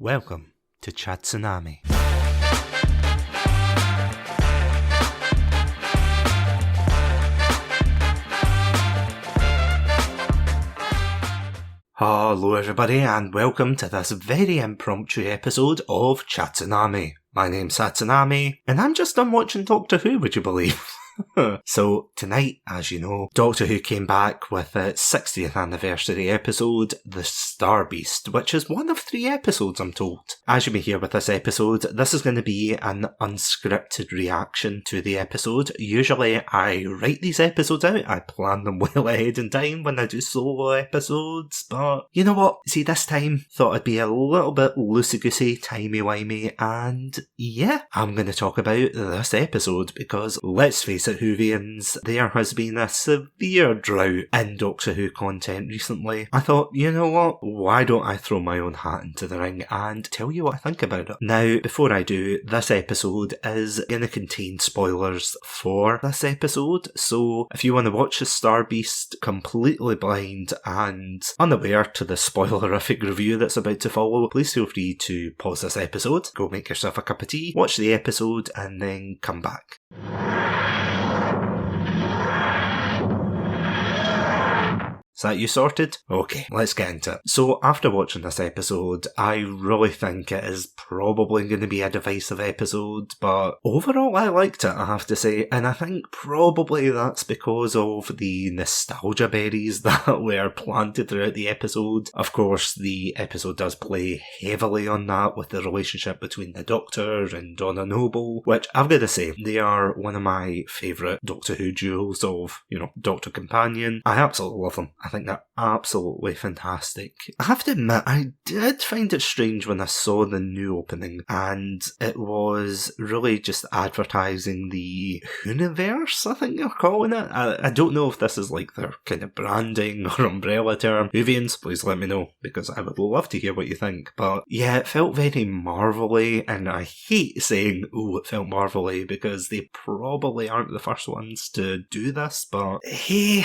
Welcome to Chatsunami. Hello everybody and welcome to this very impromptu episode of Chatsunami. My name's Satsunami and I'm just done watching Doctor Who, would you believe? So tonight, as you know, Doctor Who came back with its 60th anniversary episode, The Star Beast, which is one of 3 episodes, I'm told. As you may hear with this episode, this is going to be an unscripted reaction to the episode. Usually I write these episodes out, I plan them well ahead in time when I do solo episodes, but you know what? See, this time, thought I'd be a little bit loosey-goosey, timey-wimey, and yeah, I'm going to talk about this episode because, let's face it, Whovians, there has been a severe drought in Doctor Who content recently. I thought, you know what, why don't I throw my own hat into the ring and tell you what I think about it. Now, before I do, this episode is going to contain spoilers for this episode, so if you want to watch The Star Beast completely blind and unaware to the spoilerific review that's about to follow, please feel free to pause this episode, go make yourself a cup of tea, watch the episode, and then come back. Is that you sorted? Okay, let's get into it. So, after watching this episode, I really think it is probably going to be a divisive episode, but overall I liked it, I have to say, and I think probably that's because of the nostalgia berries that were planted throughout the episode. Of course, the episode does play heavily on that with the relationship between the Doctor and Donna Noble, which I've got to say, they are one of my favourite Doctor Who duos of, Doctor Companion. I absolutely love them. I think they're absolutely fantastic. I have to admit, I did find it strange when I saw the new opening, and it was really just advertising the Whoniverse, I think they're calling it. I don't know if this is like their kind of branding or umbrella term. Whovians, please let me know, because I would love to hear what you think. But yeah, it felt very Marvel-y, and I hate saying, oh, it felt Marvel-y, because they probably aren't the first ones to do this, but hey...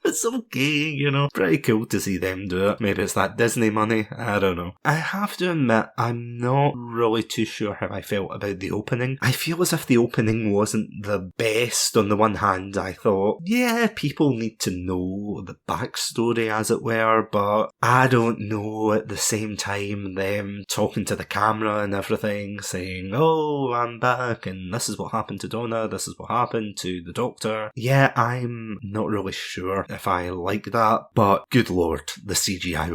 It's okay, Pretty cool to see them do it. Maybe it's that Disney money, I don't know. I have to admit, I'm not really too sure how I felt about the opening. I feel as if the opening wasn't the best. On the one hand, I thought, yeah, people need to know the backstory, as it were, but I don't know, at the same time, them talking to the camera and everything, saying, oh, I'm back, and this is what happened to Donna, this is what happened to the Doctor. Yeah, I'm not really sure if I like that, but good lord, the CGI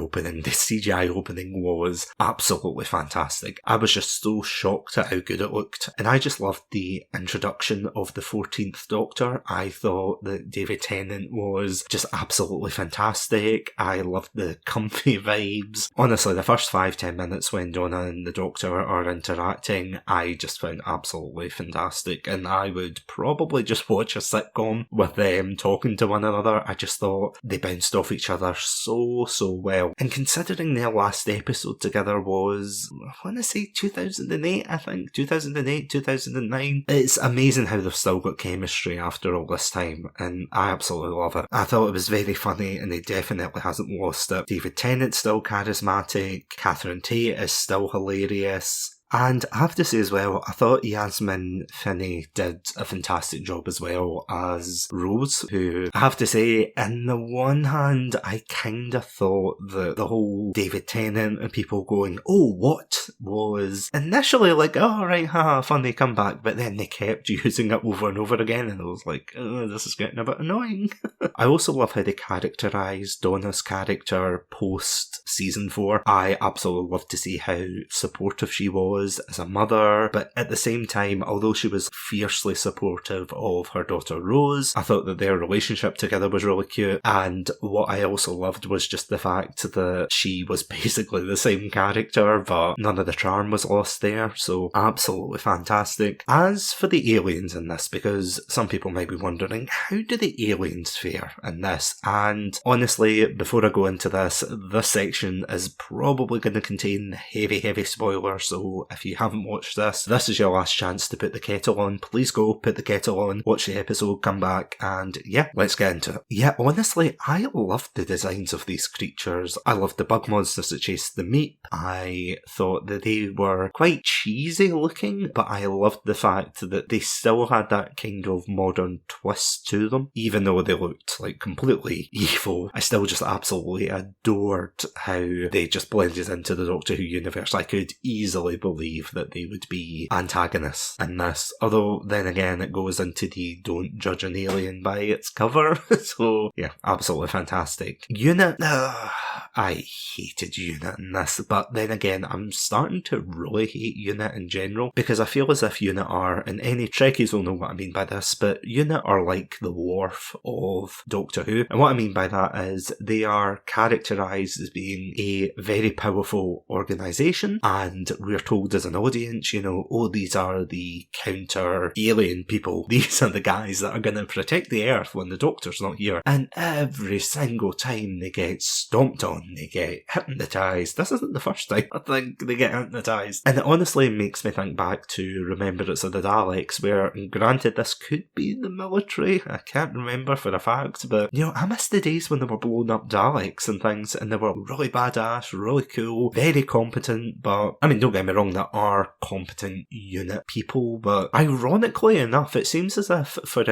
opening was absolutely fantastic. I was just so shocked at how good it looked, and I just loved the introduction of the 14th Doctor. I thought that David Tennant was just absolutely fantastic. I loved the comfy vibes. Honestly, the first 5-10 minutes when Donna and the Doctor are interacting, I just found absolutely fantastic, and I would probably just watch a sitcom with them talking to one another. I just thought they bounced off each other so well. And considering their last episode together was, I want to say 2008, I think. 2008, 2009. It's amazing how they've still got chemistry after all this time, and I absolutely love it. I thought it was very funny, and he definitely hasn't lost it. David Tennant's still charismatic. Catherine Tate is still hilarious. And I have to say as well, I thought Yasmin Finney did a fantastic job as well as Rose, who, I have to say, in the one hand, I kind of thought that the whole David Tennant and people going, oh, what, was initially like, oh, right, haha, funny comeback, but then they kept using it over and over again, and I was like, oh, this is getting a bit annoying. I also love how they characterised Donna's character post season 4. I absolutely loved to see how supportive she was as a mother, but at the same time, although she was fiercely supportive of her daughter Rose, I thought that their relationship together was really cute, and what I also loved was just the fact that she was basically the same character, but none of the charm was lost there, so absolutely fantastic. As for the aliens in this, because some people might be wondering, how do the aliens fare in this? And honestly, before I go into this section is probably going to contain heavy spoilers, so if you haven't watched this is your last chance to put the kettle on. Please go, put the kettle on, watch the episode, come back, and yeah, let's get into it. Yeah, honestly, I loved the designs of these creatures. I loved the bug monsters that chased the Meep. I thought that they were quite cheesy looking, but I loved the fact that they still had that kind of modern twist to them. Even though they looked like completely evil, I still just absolutely adored how they just blended into the Doctor Who universe. I could easily believe that they would be antagonists in this. Although, then again, it goes into the don't judge an alien by its cover. So, yeah, absolutely fantastic. Unit, I hated Unit in this, but then again, I'm starting to really hate Unit in general, because I feel as if Unit are, and any Trekkies will know what I mean by this, but Unit are like the Worf of Doctor Who. And what I mean by that is they are characterised as being a very powerful organisation, and we're told as an audience, you know, oh, these are the counter-alien people. These are the guys that are going to protect the Earth when the Doctor's not here. And every single time they get stomped on, they get hypnotised. This isn't the first time I think they get hypnotised. And it honestly makes me think back to Remembrance of the Daleks, where, and granted this could be the military, I can't remember for a fact, but, you know, I miss the days when they were blowing up Daleks and things, and they were really badass, really cool, very competent, but, I mean, don't get me wrong, there are competent Unit people, but ironically enough, it seems as if for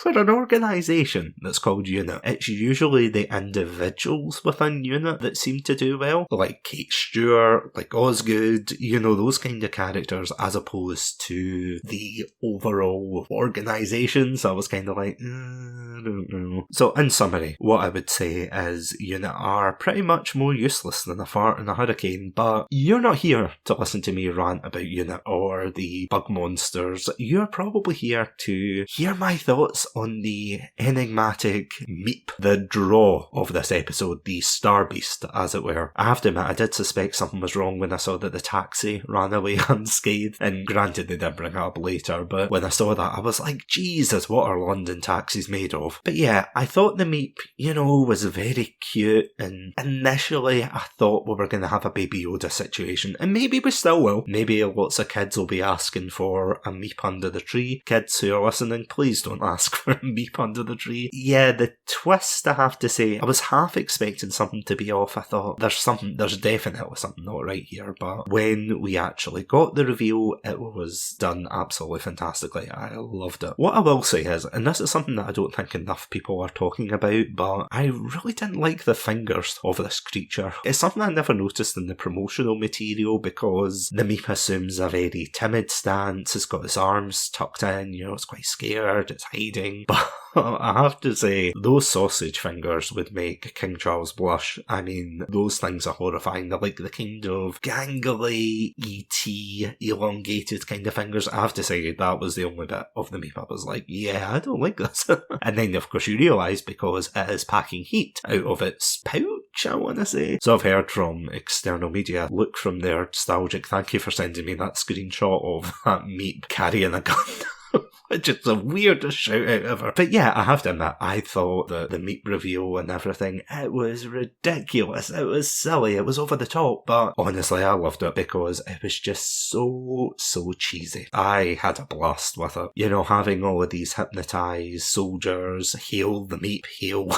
an organisation that's called Unit, it's usually the individuals within Unit that seem to do well, like Kate Stewart, like Osgood, you know, those kind of characters, as opposed to the overall organisation. So I was kind of like, I don't know. So in summary, what I would say is Unit are pretty much more useless than a fart in a hurricane, but you're not here to listen to me rant about Unit or the bug monsters. You're probably here to hear my thoughts on the enigmatic Meep, the draw of this episode, the Star Beast, as it were. I have to admit, I did suspect something was wrong when I saw that the taxi ran away unscathed, and granted they did bring it up later, but when I saw that I was like, Jesus, what are London taxis made of? But yeah, I thought the Meep, you know, was very cute, and initially I thought we were going to have a Baby Yoda situation, and maybe we still will. Maybe lots of kids will be asking for a Meep under the tree. Kids who are listening, please don't ask for a Meep under the tree. Yeah, the twist, I have to say, I was half expecting something to be off. I thought there's definitely something not right here, but when we actually got the reveal, it was done absolutely fantastically. I loved it. What I will say is, and this is something that I don't think enough people are talking about, but I really didn't like the fingers of this creature. It's something I never noticed in the promotional material, because the Meep assumes a very timid stance, it's got its arms tucked in, you know, it's quite scared, it's hiding, but I have to say, those sausage fingers would make King Charles blush. I mean, those things are horrifying. They're like the kind of gangly, E.T., elongated kind of fingers. I have to say, that was the only bit of the Meep I was like, yeah, I don't like this. And then, of course, you realise, because it is packing heat out of its pouch, I want to say. So I've heard from external media, look from their nostalgic, thank you for sending me that screenshot of that Meep carrying a gun. Which is the weirdest shout out ever. But yeah, I have to admit, I thought that the Meep reveal and everything, it was ridiculous, it was silly, it was over the top, but honestly I loved it because it was just so cheesy. I had a blast with it. You know, having all of these hypnotised soldiers hail the Meep, hail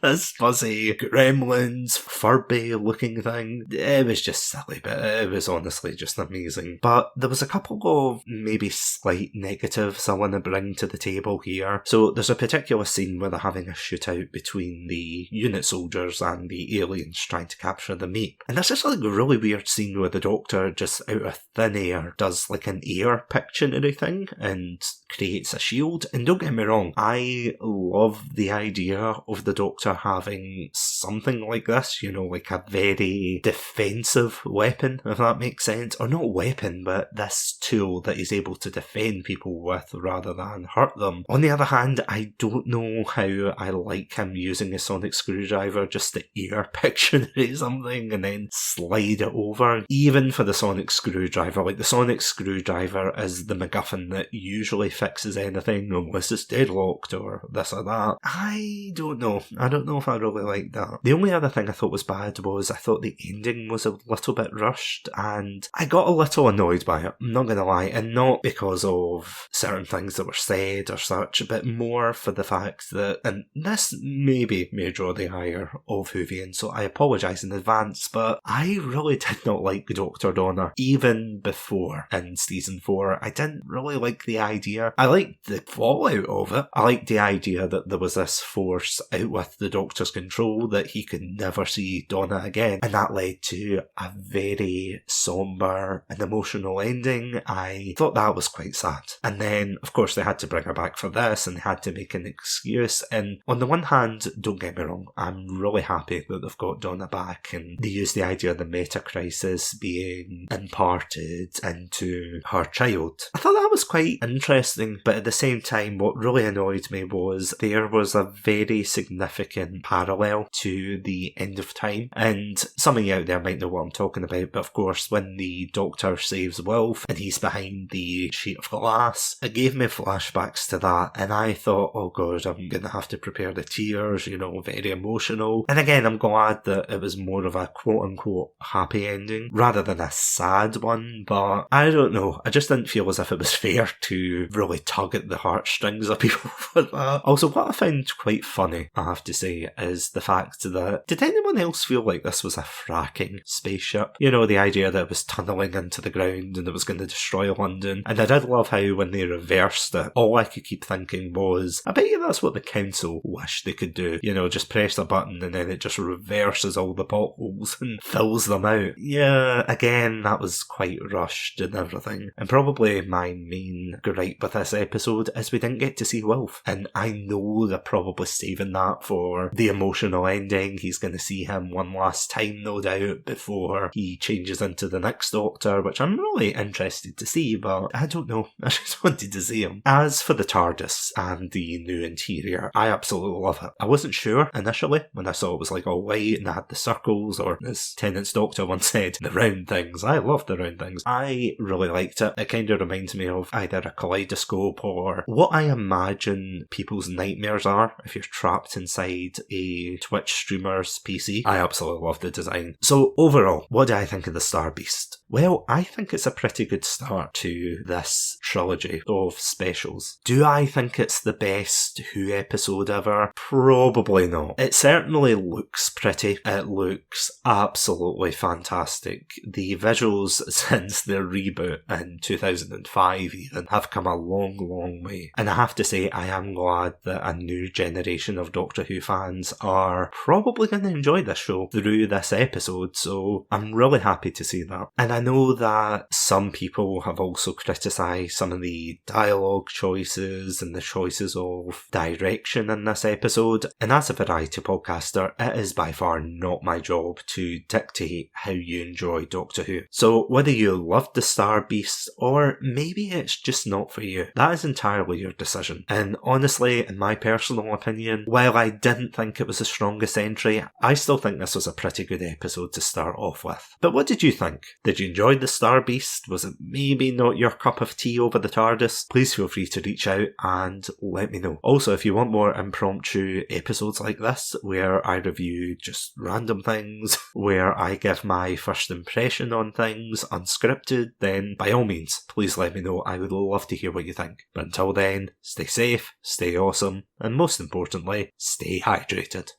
this fuzzy gremlins, Furby looking thing. It was just silly, but it was honestly just amazing. But there was a couple of maybe slight negatives I want to bring to the table here. So there's a particular scene where they're having a shootout between the Unit soldiers and the aliens trying to capture the Meep. And there's just like a really weird scene where the Doctor just out of thin air does like an air Pictionary thing and creates a shield. And don't get me wrong, I love the idea of the Doctor having something like this, you know, like a very defensive weapon, if that makes sense. Or not weapon, but this tool that he's able to defend people with rather than hurt them. On the other hand, I don't know how I like him using a sonic screwdriver just to air Pictionary something and then slide it over. Even for the sonic screwdriver, like the sonic screwdriver is the MacGuffin that usually fixes anything unless it's deadlocked or this or that. I don't know. I don't know if I really like that. The only other thing I thought was bad was I thought the ending was a little bit rushed, and I got a little annoyed by it, I'm not going to lie, and not because of certain things that were said or such, but more for the fact that, and this maybe may draw the ire of Hoovian, so I apologise in advance, but I really did not like Dr. Donner, even before in season 4. I didn't really like the idea. I liked the fallout of it. I liked the idea that there was this force out with the Doctor's control that he could never see Donna again, and that led to a very sombre and emotional ending. I thought that was quite sad. And then, of course, they had to bring her back for this, and they had to make an excuse, and on the one hand, don't get me wrong, I'm really happy that they've got Donna back, and they use the idea of the meta-crisis being imparted into her child. I thought that was quite interesting, but at the same time, what really annoyed me was there was a very significant parallel to the end of time, and some of you out there might know what I'm talking about, but of course, when the Doctor saves Wilf and he's behind the sheet of glass, it gave me flashbacks to that, and I thought, oh god, I'm going to have to prepare the tears, very emotional. And again, I'm glad that it was more of a quote-unquote happy ending rather than a sad one, but I don't know, I just didn't feel as if it was fair to really tug at the heartstrings of people for that. Also, what I found quite funny, I have to say, is the fact that, did anyone else feel like this was a fracking spaceship? The idea that it was tunnelling into the ground and it was going to destroy London. And I did love how when they reversed it, all I could keep thinking was, I bet you that's what the council wish they could do. Just press a button and then it just reverses all the potholes and fills them out. Yeah, again, that was quite rushed and everything. And probably my main gripe with this episode is we didn't get to see Wilf. And I know they're probably saving that for the emotional ending. He's going to see him one last time, no doubt, before he changes into the next Doctor, which I'm really interested to see, but I don't know. I just wanted to see him. As for the TARDIS and the new interior, I absolutely love it. I wasn't sure initially when I saw it was like all white and it had the circles, or as Tennant's Doctor once said, the round things. I love the round things. I really liked it. It kind of reminds me of either a kaleidoscope or what I imagine people's nightmares are if you're trapped inside a Twitch streamer's PC. I absolutely love the design. So overall, what do I think of the Star Beast? Well, I think it's a pretty good start to this trilogy of specials. Do I think it's the best Who episode ever? Probably not. It certainly looks pretty. It looks absolutely fantastic. The visuals since their reboot in 2005 even have come a long, long way. And I have to say, I am glad that a new generation of Doctor Who fans are probably going to enjoy this show through this episode, so I'm really happy to see that. And I know that some people have also criticised some of the dialogue choices and the choices of direction in this episode, and as a variety podcaster, it is by far not my job to dictate how you enjoy Doctor Who. So whether you loved the Star Beast or maybe it's just not for you, that is entirely your decision. And honestly, in my personal opinion, while I didn't think it was the strongest entry, I still think this was a pretty good episode to start off with. But what did you think? Did you enjoy the Star Beast? Was it maybe not your cup of tea over the TARDIS? Please feel free to reach out and let me know. Also, if you want more impromptu episodes like this, where I review just random things, where I give my first impression on things unscripted, then by all means, please let me know. I would love to hear what you think. But until then, stay safe, stay awesome, and most importantly, stay hydrated.